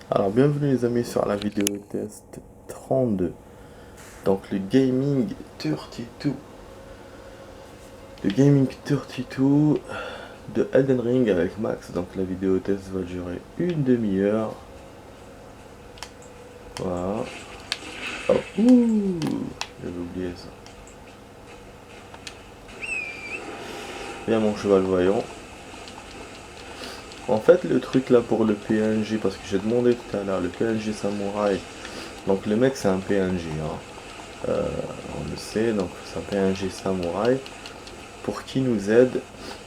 Alors bienvenue les amis sur la vidéo test 32. Donc le Gaming 32. Le Gaming 32 de Elden Ring avec Max. Donc la vidéo test va durer une demi-heure. Voilà. Oh, ouh, j'avais oublié ça. Bien mon cheval voyant. En fait le truc là pour le PNJ, parce que j'ai demandé tout à l'heure, le PNJ samouraï. Donc le mec c'est un PNJ, hein. On le sait, donc c'est un PNJ samouraï. Pour qu'il nous aide,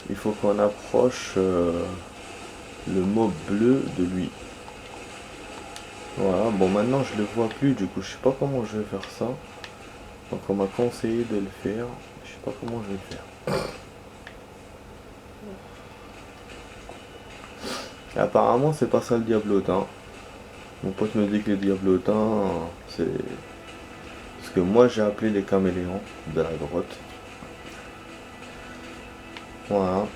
il faut qu'on approche le mob bleu de lui. Voilà, bon maintenant je le vois plus, du coup je sais pas comment je vais faire ça. Donc on m'a conseillé de le faire, je sais pas comment je vais le faire. Et apparemment c'est pas ça le diablotin. Mon pote me dit que les diablotins, c'est ce que moi j'ai appelé les caméléons de la grotte. Voilà.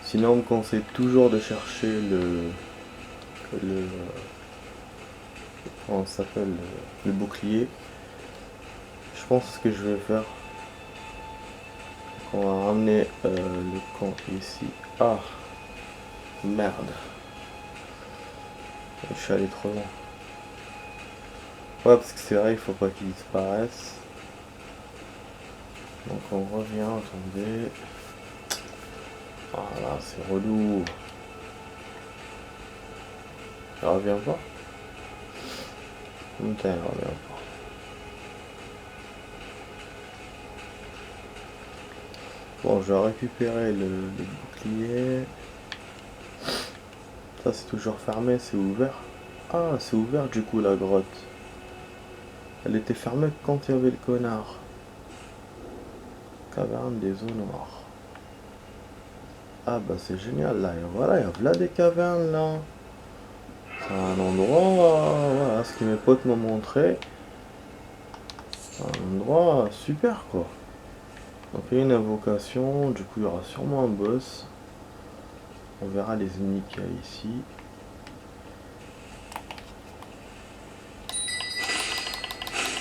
Sinon on me conseille toujours de chercher le comment ça s'appelle, le bouclier. Je pense que ce que je vais faire, on va ramener le camp ici. Ah, merde. Je suis allé trop loin. Ouais, parce que c'est vrai, il faut pas qu'il disparaisse. Donc on revient, attendez. Voilà, c'est relou. Il revient pas. Putain, il revient pas. Bon, je vais récupérer le bouclier. Ça, c'est toujours fermé, c'est ouvert. Ah, c'est ouvert du coup la grotte. Elle était fermée quand il y avait le connard. Caverne des eaux noires. Ah bah c'est génial là, et voilà, il y a là des cavernes là. C'est un endroit, voilà, ce que mes potes m'ont montré. Un endroit super quoi. Donc il y a une invocation, du coup il y aura sûrement un boss. On verra les ennemis qu'il y a ici.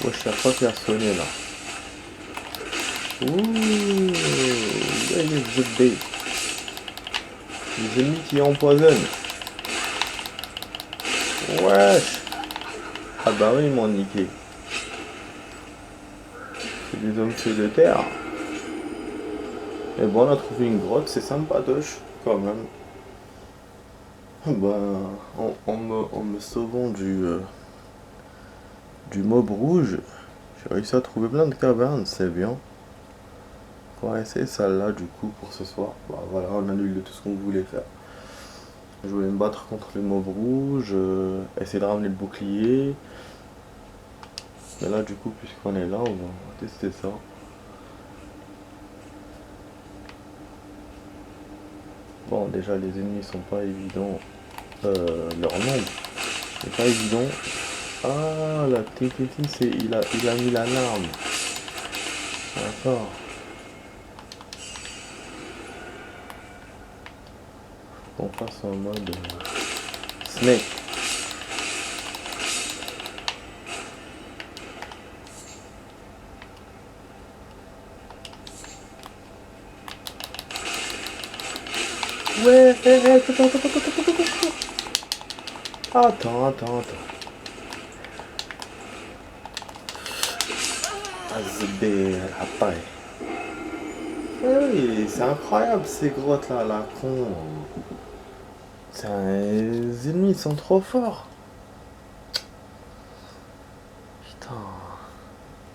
Ouais, je sais pas qui a sonné là. Ouh, where is the bait? Les ennemis qui empoisonnent. Wesh. Ah bah oui, ils m'ont niqué. C'est des hommes faits de terre. Et bon, on a trouvé une grotte, c'est sympatoche quand même. Bah, en me sauvant du mob rouge, j'ai réussi à trouver plein de cavernes, c'est bien. On va essayer celle-là du coup pour ce soir. Bah voilà, on annule tout ce qu'on voulait faire. Je voulais me battre contre les mobs rouges, essayer de ramener le bouclier. Mais là du coup, puisqu'on est là, on va tester ça. Bon, déjà les ennemis sont pas évidents. Leur nombre n'est pas évident. Ah, la TTT, c'est il a mis l'alarme. D'accord. Qu'on fasse en mode Snake. Ouais, attends. Azbé, rapaz. Oui, c'est incroyable ces grottes là, la con. Les ennemis sont trop forts. Putain.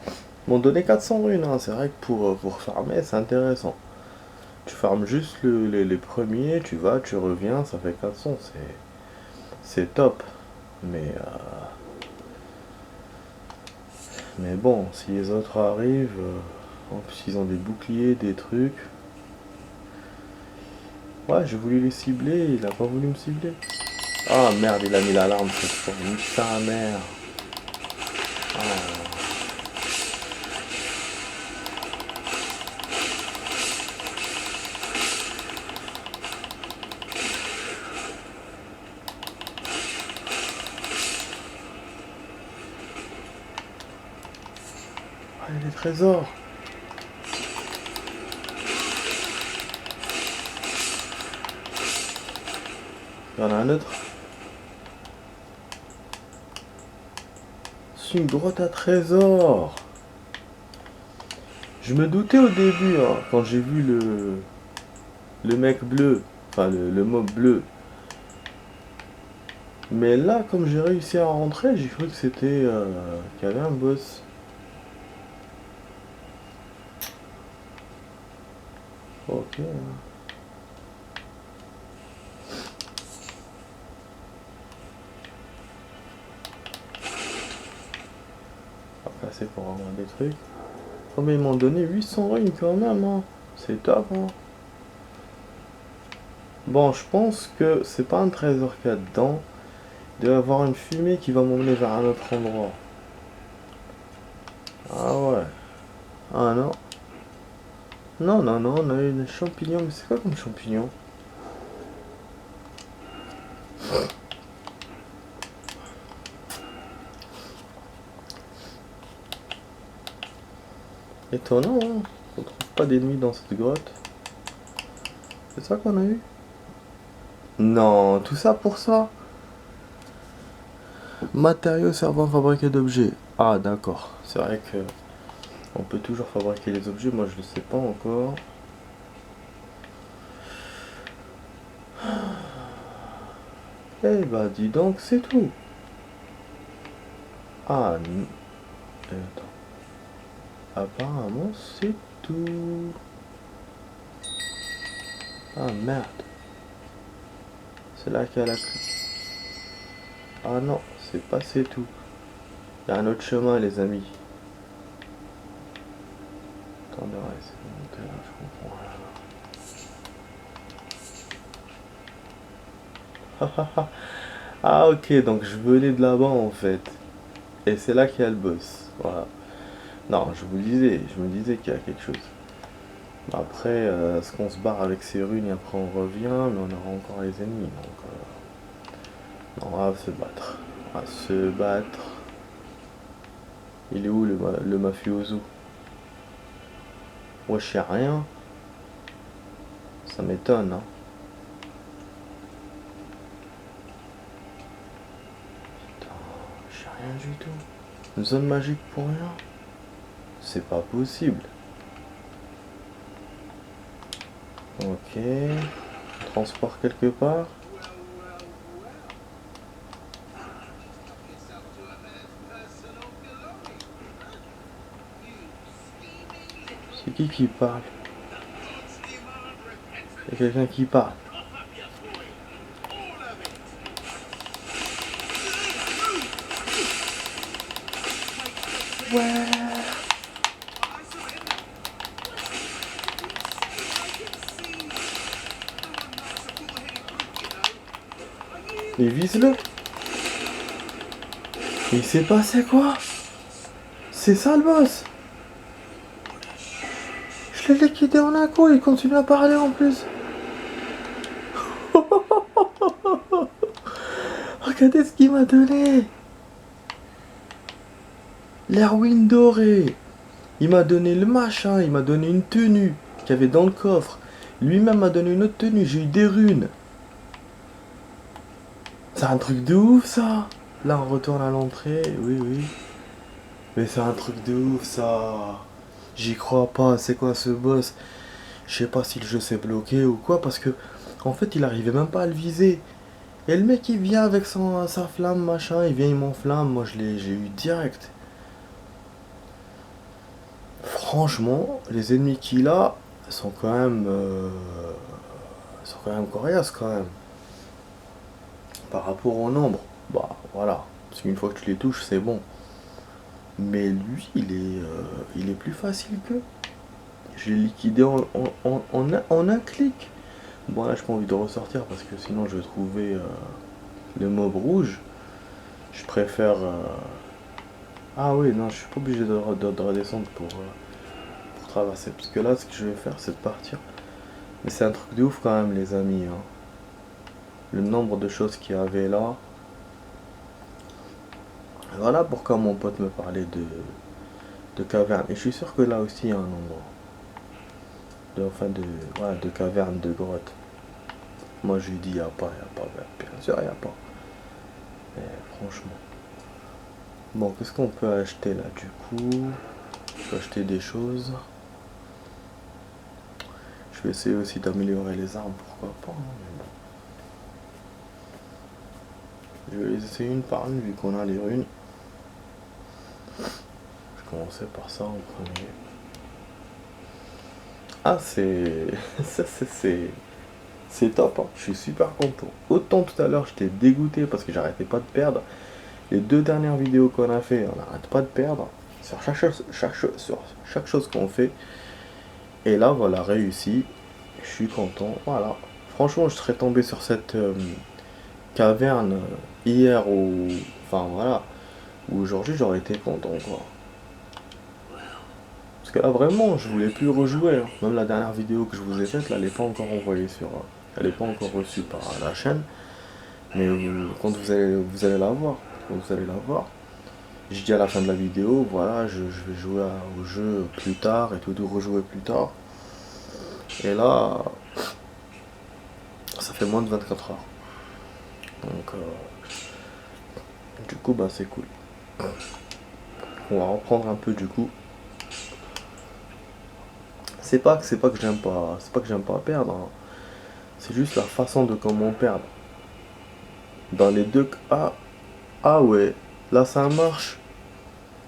Ils m'ont donné 400 runes, hein. C'est vrai que pour farmer, c'est intéressant. Tu farmes juste les premiers, tu vas, tu reviens, ça fait 400, c'est top. Mais bon, si les autres arrivent, en plus ils ont des boucliers, des trucs. Ouais, j'ai voulu les cibler, il a pas voulu me cibler. Ah merde, il a mis l'alarme cette fois. Nique sa mère. Ah. Ah, il y a des trésors. Il y en a un autre. C'est une grotte à trésors. Je me doutais au début, hein, quand j'ai vu le mec bleu, enfin le mob bleu. Mais là, comme j'ai réussi à rentrer, j'ai cru que c'était qu'il y avait un boss. Ok. Après, c'est pour avoir des trucs. Oh, mais ils m'ont donné 800 runes quand même, hein. C'est top, hein. Bon, je pense que c'est pas un trésor qu'il y a dedans. Il doit y avoir une fumée qui va m'emmener vers un autre endroit. Ah ouais. Ah non. Non, non, non, on a eu des champignons. Mais c'est quoi comme champignon? Étonnant, hein. On trouve pas d'ennemis dans cette grotte. C'est ça qu'on a eu? Non, tout ça pour ça? Matériaux servant à fabriquer d'objets. Ah d'accord. C'est vrai que on peut toujours fabriquer les objets. Moi je le sais pas encore. Eh bah dis donc, c'est tout. Ah, attends. Apparemment, c'est tout. Ah merde. C'est là qu'il y a la clé. Ah non, c'est pas c'est tout. Il y a un autre chemin, les amis. Attendez, ouais, c'est monter là, je comprends. Ah ok, donc je venais de là-bas en fait. Et c'est là qu'il y a le boss. Voilà. Non, je me disais qu'il y a quelque chose. Après, est-ce qu'on se barre avec ces runes et après on revient, mais on aura encore les ennemis. Donc, non, on va se battre. On va se battre. Il est où le mafioso? Wesh, y'a rien. Ça m'étonne, hein. Putain, j'ai rien du tout. Une zone magique pour rien? C'est pas possible. Ok. Transport quelque part. C'est qui parle? Il y a quelqu'un qui parle. Ouais. Mais vise-le. Il s'est passé quoi? C'est ça le boss? Je l'ai liquidé en un coup, il continue à parler en plus. Regardez ce qu'il m'a donné. L'Erwin doré. Il m'a donné le machin, il m'a donné une tenue qu'il y avait dans le coffre. Lui-même m'a donné une autre tenue, j'ai eu des runes. C'est un truc de ouf ça. Là on retourne à l'entrée, oui oui. Mais c'est un truc de ouf ça. J'y crois pas, c'est quoi ce boss? Je sais pas si le jeu s'est bloqué ou quoi parce que en fait il arrivait même pas à le viser. Et le mec il vient avec sa flamme machin, il vient il m'enflamme, moi j'ai eu direct. Franchement, les ennemis qu'il a sont quand même coriaces quand même. Par rapport au nombre, bah voilà. Parce qu'une fois que tu les touches, c'est bon. Mais lui, il est plus facile qu'eux. Je l'ai liquidé en un clic. Bon là, j'ai pas envie de ressortir parce que sinon je vais trouver le mob rouge. Je préfère... Ah oui, non, je suis pas obligé de redescendre pour traverser. Parce que là, ce que je vais faire, c'est de partir. Mais c'est un truc de ouf quand même, les amis. Hein. Le nombre de choses qu'il y avait là. Voilà pourquoi mon pote me parlait de caverne. Et je suis sûr que là aussi il y a un endroit. De caverne, de grotte. Moi je lui dis, il n'y a pas, bien sûr il n'y a pas. Mais franchement. Bon, qu'est-ce qu'on peut acheter là du coup? Je peux acheter des choses. Je vais essayer aussi d'améliorer les armes, pourquoi pas. Hein, mais bon. Je vais les essayer une par une vu qu'on a les runes. Je vais commencer par ça en premier. Ah, c'est. Ça, c'est top, hein. Je suis super content. Autant tout à l'heure j'étais dégoûté parce que j'arrêtais pas de perdre. Les 2 dernières vidéos qu'on a fait, on n'arrête pas de perdre sur chaque chose qu'on fait. Et là, voilà, réussi. Je suis content. Voilà. Franchement, je serais tombé sur cette caverne hier ou. Enfin, voilà. Ou aujourd'hui, j'aurais été content, quoi. Parce que là, vraiment, je voulais plus rejouer, hein. Même la dernière vidéo que je vous ai faite, là, elle n'est pas encore envoyée sur. Elle n'est pas encore reçue par la chaîne. Mais quand vous allez la voir. Quand vous allez la voir. Je dis à la fin de la vidéo, voilà, je vais jouer au jeu plus tard et tout, de rejouer plus tard. Et là, ça fait moins de 24 heures. Donc, du coup, bah c'est cool. On va reprendre un peu du coup. C'est pas que j'aime pas perdre, hein. C'est juste la façon de comment perdre. Dans les deux cas, ah ouais, là ça marche,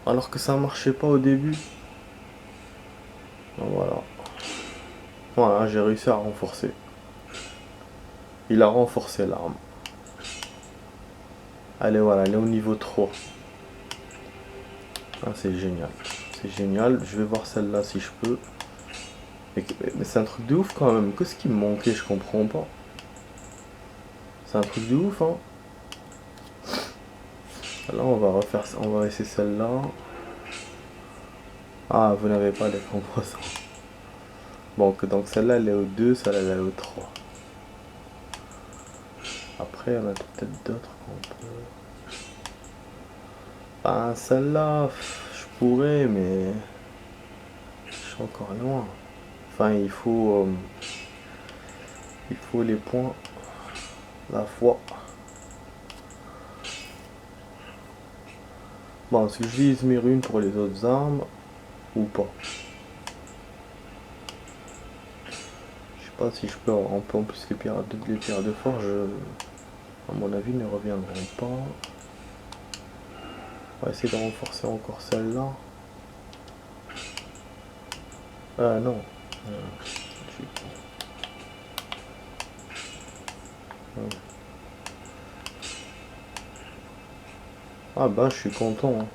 alors que ça marchait pas au début. Voilà. Voilà, j'ai réussi à renforcer. Il a renforcé l'arme. Allez, voilà, elle est au niveau 3. Ah, c'est génial. C'est génial. Je vais voir celle-là si je peux. Mais c'est un truc de ouf quand même. Qu'est-ce qui me manquait? Je comprends pas. C'est un truc de ouf, hein. Là, on va refaire ça. On va essayer celle-là. Ah, vous n'avez pas les composants. Bon, donc celle-là, elle est au 2, celle-là, elle est au 3. Après, il y en a peut-être d'autres qu'on peut. Ah, celle-là, je pourrais, mais je suis encore loin. Enfin, il faut les points, la foi. Bon, est-ce que je vise mes runes pour les autres armes ou pas? Je sais pas si je peux. On peut en plus les pierres de forge, à mon avis, ne reviendront pas. On va essayer de renforcer encore celle-là. Ah non. Ah bah je suis content, hein.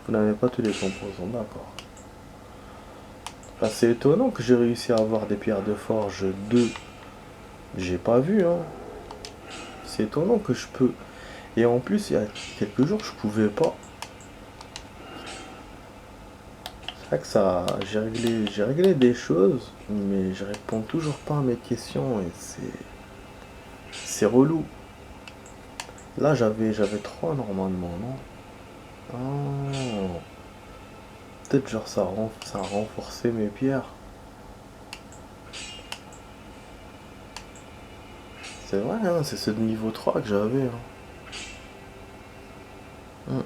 Vous n'avez pas tous les composants, d'accord. Bah, c'est étonnant que j'ai réussi à avoir des pierres de forge 2. J'ai pas vu, hein. C'est étonnant que je peux. Et en plus, il y a quelques jours, je pouvais pas. C'est vrai que ça. J'ai réglé des choses, mais je réponds toujours pas à mes questions et c'est relou. Là, j'avais 3 normalement, non? Ah. Peut-être genre ça a renforcé mes pierres. C'est vrai, hein, c'est ce niveau 3 que j'avais, hein.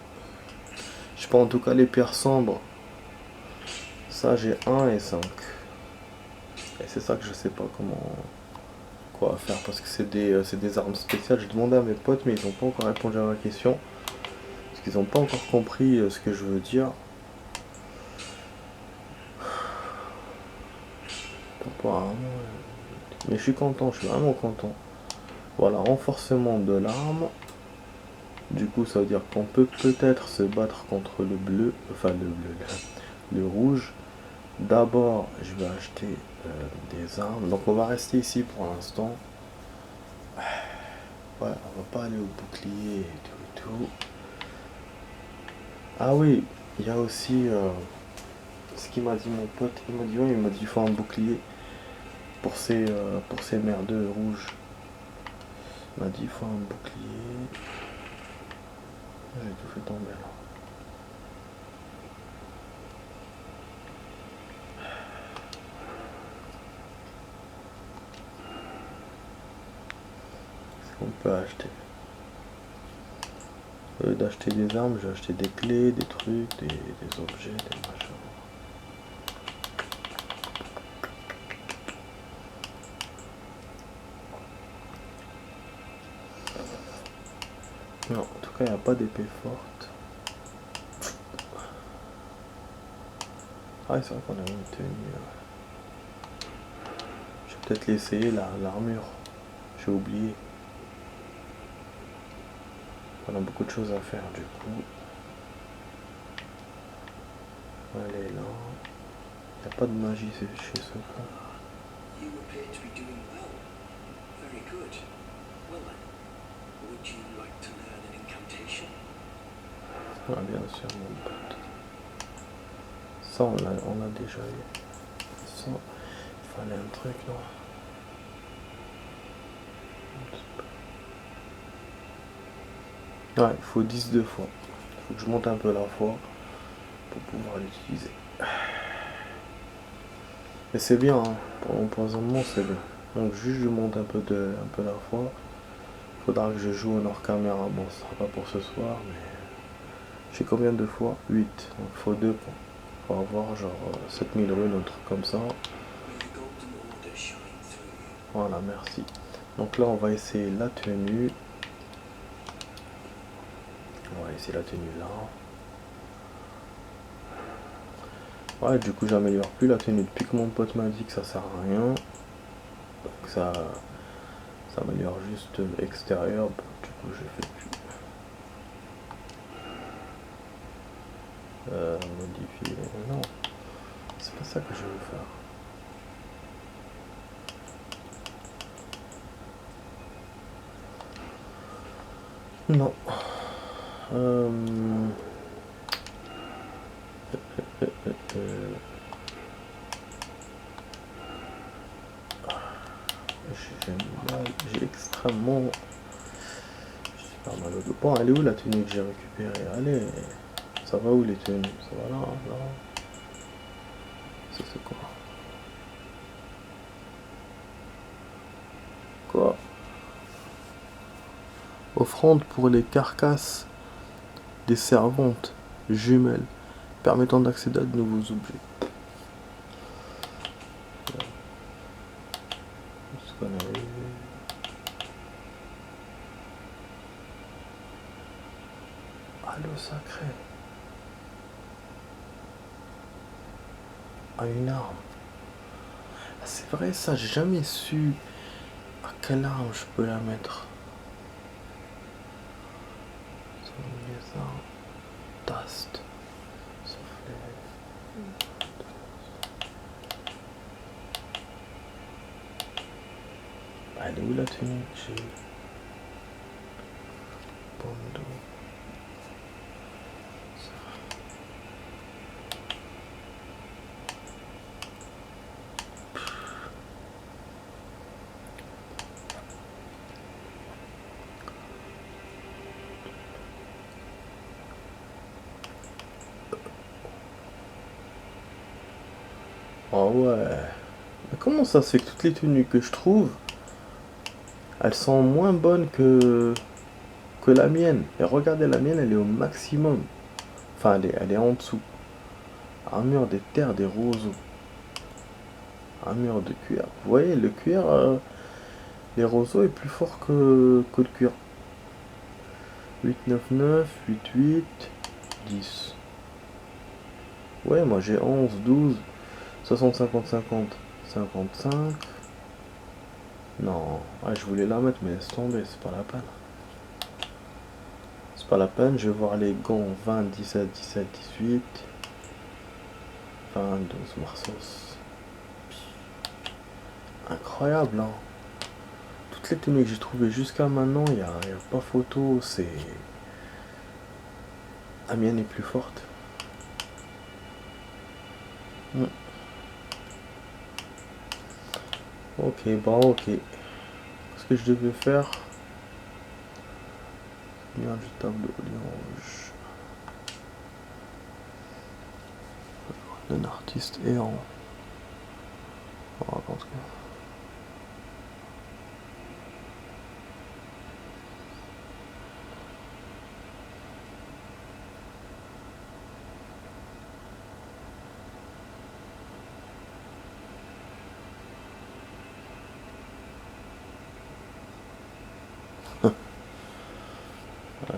Je sais pas, en tout cas, les pierres sombres. Ça, j'ai 1 et 5. Et c'est ça que je sais pas quoi faire parce que c'est des armes spéciales. J'ai demandé à mes potes, mais ils n'ont pas encore répondu à ma question. Parce qu'ils n'ont pas encore compris ce que je veux dire. Mais je suis content, je suis vraiment content. Voilà, renforcement de l'arme. Du coup, ça veut dire qu'on peut peut-être se battre contre le bleu, enfin le rouge. D'abord, je vais acheter des armes. Donc, on va rester ici pour l'instant. Voilà, on va pas aller au bouclier et tout. Ah oui, il y a aussi ce qu'il m'a dit mon pote. Il m'a dit ouais, il m'a dit il faut un bouclier pour ces merdeux rouges. Il m'a dit il faut un bouclier. J'ai tout fait tomber là. qu'on peut acheter. Au lieu d'acheter des armes, j'ai acheté des clés, des trucs, des objets, des machins. Non, en tout cas, il n'y a pas d'épée forte. Ah, c'est vrai qu'on a une tenue. Je vais peut-être l'essayer, l'armure. J'ai oublié. On a beaucoup de choses à faire, du coup. Elle est là. Il n'y a pas de magie chez ce con. Ah, bien sûr, mon pote. Ça, on l'a déjà eu. Ça, il fallait un truc, non? Ouais, il faut 10 deux fois. Il faut que je monte un peu la foi pour pouvoir l'utiliser. Mais c'est bien, hein. Pour l'empoisonnement, c'est bien. Donc juste je monte un peu la foi. Il faudra que je joue en hors caméra. Bon, ce sera pas pour ce soir, mais j'ai combien de fois? 8. Donc il faut 2 points. Il faut avoir genre 7000 runes, un truc comme ça. Voilà, merci. Donc là, on va essayer la tenue. On va essayer la tenue là. Ouais, du coup, j'améliore plus la tenue. Depuis que mon pote m'a dit que ça sert à rien. Donc ça améliore juste l'extérieur. Du coup, je fais plus. Modifier. Non, c'est pas ça que je veux faire. Non. J'ai extrêmement... J'ai super mal au dos. Bon, elle est où la tenue que j'ai récupérée? Allez, ça va où les tenues? Ça va là, là. Ça c'est quoi? Quoi? Offrande pour les carcasses des servantes jumelles permettant d'accéder à de nouveaux objets. Ce qu'on a eu. Ah, le sacré. Ah, une arme. Ah, c'est vrai ça, j'ai jamais su à quelle arme je peux la mettre. Les armes. Dust. Elle est où la tenue que j'ai? Bondo. Oh ouais. Mais comment ça se fait que toutes les tenues que je trouve, elles sont moins bonnes que la mienne? Et regardez, la mienne, elle est au maximum. Enfin, elle est en dessous. Armure des terres des roseaux. Armure de cuir. Vous voyez, le cuir, les roseaux est plus fort que le cuir. 8, 9, 9, 8, 8, 10. Ouais, moi j'ai 11, 12, 60, 50, 50, 55. Non, ouais, je voulais la mettre, mais laisse tomber, c'est pas la peine. C'est pas la peine, je vais voir les gants 20, 17, 17, 18, 20, 12 Marsos. Incroyable, hein. Toutes les tenues que j'ai trouvées jusqu'à maintenant, il n'y a pas photo, c'est... La mienne est plus forte. Ok, bon, ok. Ce que je devais faire... Lien du tableau, rouge. Un artiste errant. On raconte quoi?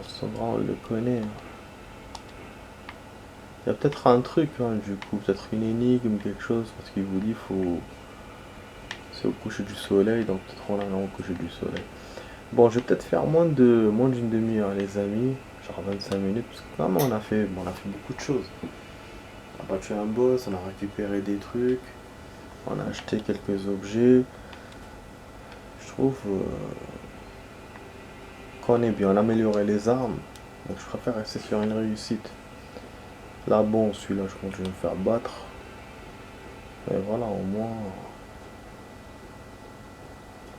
Sandra, on le connaît. Il y a peut-être un truc, hein, du coup, peut-être une énigme, quelque chose, parce qu'il vous dit faut. C'est au coucher du soleil, donc peut-être on a au coucher du soleil. Bon, je vais peut-être faire moins d'une demi-heure, les amis, genre 25 minutes, parce que vraiment on a fait beaucoup de choses. On a battu un boss, on a récupéré des trucs, on a acheté quelques objets. Je trouve qu'on est bien, on a amélioré les armes, donc je préfère rester sur une réussite. Là, bon, celui-là, je pense que je vais me faire battre. Mais voilà, au moins.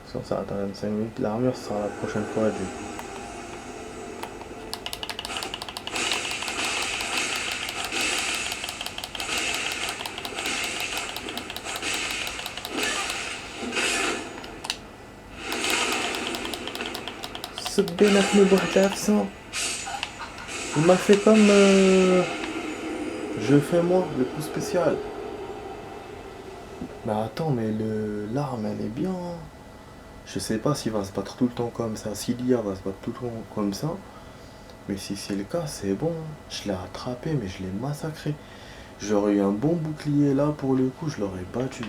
Si on s'arrête à 25 minutes, l'armure, ça sera la prochaine fois, du coup. Ce bénat me boit d'absent. Il m'a fait comme je fais moi, le coup spécial. Mais attends, mais l'arme, elle est bien. Je sais pas s'il va se battre tout le temps comme ça, si l'IA va se battre tout le temps comme ça. Mais si c'est le cas, c'est bon. Je l'ai attrapé, mais je l'ai massacré. J'aurais eu un bon bouclier là, pour le coup, je l'aurais battu.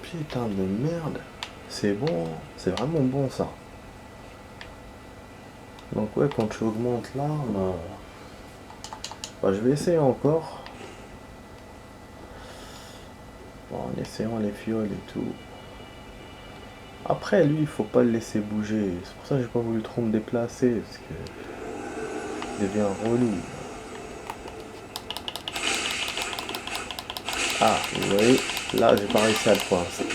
Putain de merde. C'est bon, c'est vraiment bon ça. Donc ouais, quand tu augmentes l'arme, bah, je vais essayer encore. Bon, en essayant les fioles et tout. Après, lui, il faut pas le laisser bouger. C'est pour ça que j'ai pas voulu trop me déplacer, parce que il devient relou. Ah, vous voyez, là, j'ai pas réussi à le coincer.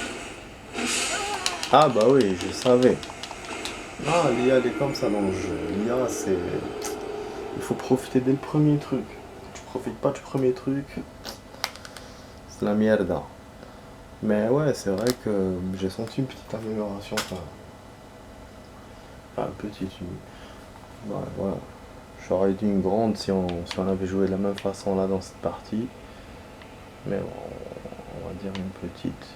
Ah bah oui, je savais. Ah, l'IA, elle est comme ça dans le jeu. L'IA, c'est... Il faut profiter dès le premier truc. Si tu profites pas du premier truc, c'est la merde. Mais ouais, c'est vrai que j'ai senti une petite amélioration. Enfin, petite. Ouais, voilà. J'aurais dit une grande si on avait joué de la même façon là dans cette partie. Mais bon, on va dire une petite.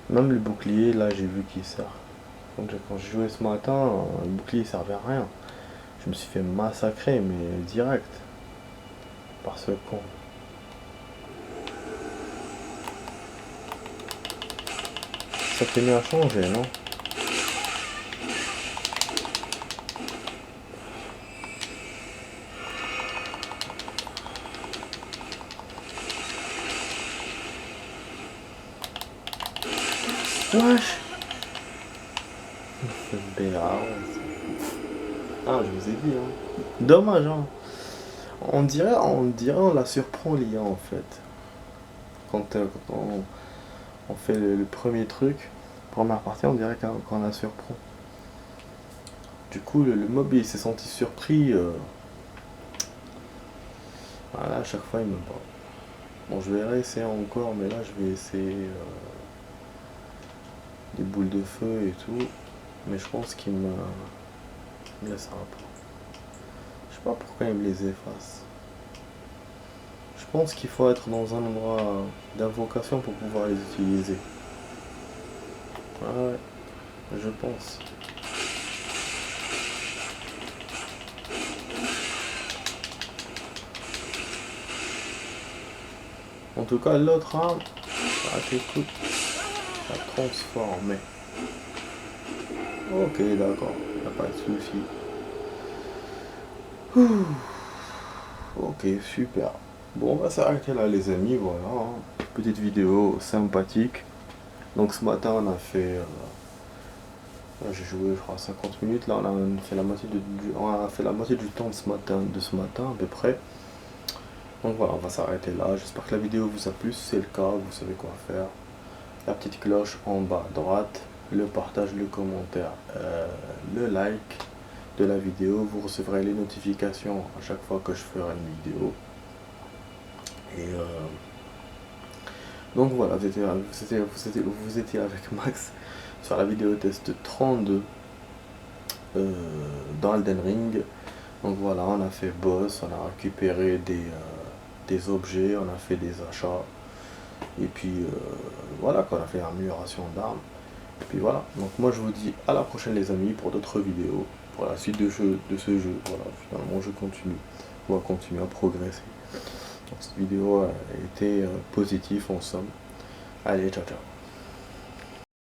Même le bouclier, là, j'ai vu qu'il sert. Donc, quand j'ai joué ce matin, le bouclier servait à rien. Je me suis fait massacrer, mais direct. Par ce con. Ça fait mieux à changer, non? Wesh! BA. Ah, je vous ai dit, hein. Dommage, hein. On la surprend l'IA en fait. Quand on fait le premier truc, première partie, on dirait qu'on la surprend. Du coup, le mob il s'est senti surpris. Voilà, à chaque fois il me bat. Bon, je vais réessayer encore, mais là je vais essayer des boules de feu et tout. Mais je pense qu'il me laissera pas. Je sais pas pourquoi il me les efface. Je pense qu'il faut être dans un endroit d'invocation pour pouvoir les utiliser. Ah ouais, je pense. En tout cas, l'autre arme, ça t'écoute, ça transforme. Ok, d'accord, y a pas de souci. Ok, super. Bon, on va s'arrêter là, les amis. Voilà, hein. Petite vidéo sympathique. Donc, ce matin, on a fait. J'ai joué, je crois, 50 minutes. Là, on a fait la moitié du temps de ce matin, à peu près. Donc voilà, on va s'arrêter là. J'espère que la vidéo vous a plu. Si c'est le cas, vous savez quoi faire. La petite cloche en bas à droite, le partage, le commentaire, le like de la vidéo. Vous recevrez les notifications à chaque fois que je ferai une vidéo. Et donc voilà, vous étiez avec Max sur la vidéo test 32 dans Elden Ring. Donc voilà, on a fait boss, on a récupéré des objets, on a fait des achats. Et puis voilà, qu'on a fait amélioration d'armes. Et puis voilà, donc moi je vous dis à la prochaine les amis pour d'autres vidéos, pour la suite de ce jeu. Voilà, finalement je continue, on va continuer à progresser. Donc cette vidéo a été positive en somme. Allez, ciao ciao.